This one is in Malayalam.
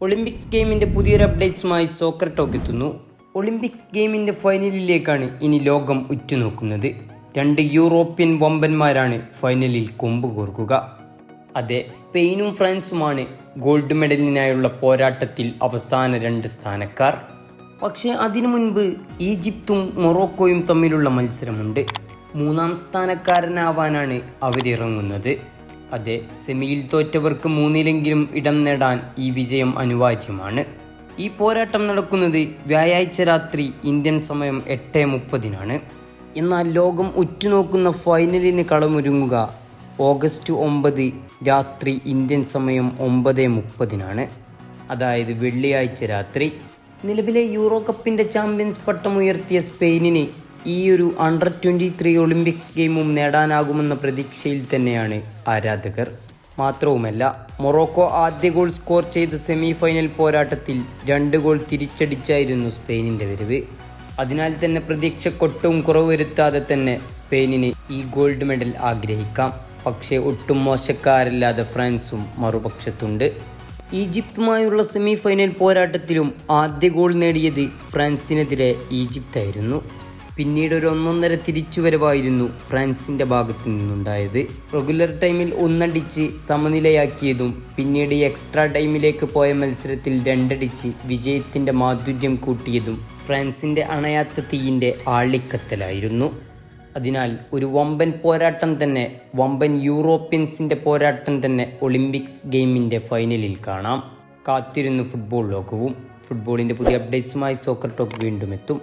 ഒളിമ്പിക്സ് ഗെയിമിൻ്റെ പുതിയൊരു അപ്ഡേറ്റ്സുമായി സോക്കർ ടോക്ക് എത്തുന്നു. ഒളിമ്പിക്സ് ഗെയിമിൻ്റെ ഫൈനലിലേക്കാണ് ഇനി ലോകം ഉറ്റുനോക്കുന്നത്. 2 യൂറോപ്യൻ വമ്പന്മാരാണ് ഫൈനലിൽ കൊമ്പ് കോർക്കുക. അതെ, സ്പെയിനും ഫ്രാൻസുമാണ് ഗോൾഡ് മെഡലിനായുള്ള പോരാട്ടത്തിൽ അവസാന 2 സ്ഥാനക്കാർ. പക്ഷേ അതിനു മുൻപ് ഈജിപ്തും മൊറോക്കോയും തമ്മിലുള്ള മത്സരമുണ്ട്. 3-ാം സ്ഥാനക്കാരനാവാനാണ് അവരിറങ്ങുന്നത്. അതെ, സെമിയിൽ തോറ്റവർക്ക് 3-ലെങ്കിലും ഇടം നേടാൻ ഈ വിജയം അനിവാര്യമാണ്. ഈ പോരാട്ടം നടക്കുന്നത് വ്യാഴാഴ്ച രാത്രി ഇന്ത്യൻ സമയം 8:30 എന്നാൽ ലോകം ഉറ്റുനോക്കുന്ന ഫൈനലിന് കളമൊരുങ്ങുക ഓഗസ്റ്റ് 9 രാത്രി ഇന്ത്യൻ സമയം 9:30 അതായത് വെള്ളിയാഴ്ച രാത്രി. നിലവിലെ യൂറോ കപ്പിൻ്റെ ചാമ്പ്യൻസ് പട്ടമുയർത്തിയ സ്പെയിനിന് ഈ ഒരു അണ്ടർ 23 ഒളിമ്പിക്സ് ഗെയിമും നേടാനാകുമെന്ന പ്രതീക്ഷയിൽ തന്നെയാണ് ആരാധകർ. മാത്രവുമല്ല, മൊറോക്കോ ആദ്യ ഗോൾ സ്കോർ ചെയ്ത സെമി ഫൈനൽ പോരാട്ടത്തിൽ 2 ഗോൾ തിരിച്ചടിച്ചായിരുന്നു സ്പെയിനിൻ്റെ വരവ്. അതിനാൽ തന്നെ പ്രതീക്ഷക്കൊട്ടും കുറവ് വരുത്താതെ തന്നെ സ്പെയിനിന് ഈ ഗോൾഡ് മെഡൽ ആഗ്രഹിക്കാം. പക്ഷേ ഒട്ടും മോശക്കാരല്ലാതെ ഫ്രാൻസും മറുപക്ഷത്തുണ്ട്. ഈജിപ്തുമായുള്ള സെമി ഫൈനൽ പോരാട്ടത്തിലും ആദ്യ ഗോൾ നേടിയത് ഫ്രാൻസിനെതിരെ ഈജിപ്തായിരുന്നു. പിന്നീട് ഒരു 1.5 തിരിച്ചുവരവായിരുന്നു ഫ്രാൻസിൻ്റെ ഭാഗത്തു നിന്നുണ്ടായത്. റെഗുലർ ടൈമിൽ 1 അടിച്ച് സമനിലയാക്കിയതും പിന്നീട് എക്സ്ട്രാ ടൈമിലേക്ക് പോയ മത്സരത്തിൽ 2 അടിച്ച് വിജയത്തിൻ്റെ മാധുര്യം കൂട്ടിയതും ഫ്രാൻസിൻ്റെ അണയാത്ത തീയിൻ്റെ ആളിക്കത്തലായിരുന്നു. അതിനാൽ ഒരു വമ്പൻ പോരാട്ടം തന്നെ, വമ്പൻ യൂറോപ്യൻസിൻ്റെ പോരാട്ടം തന്നെ ഒളിമ്പിക്സ് ഗെയിമിൻ്റെ ഫൈനലിൽ കാണാം. കാത്തിരുന്ന് ഫുട്ബോൾ ലോകവും. ഫുട്ബോളിൻ്റെ പുതിയ അപ്ഡേറ്റ്സുമായി സോക്കർ ടോക്ക് വീണ്ടും എത്തും.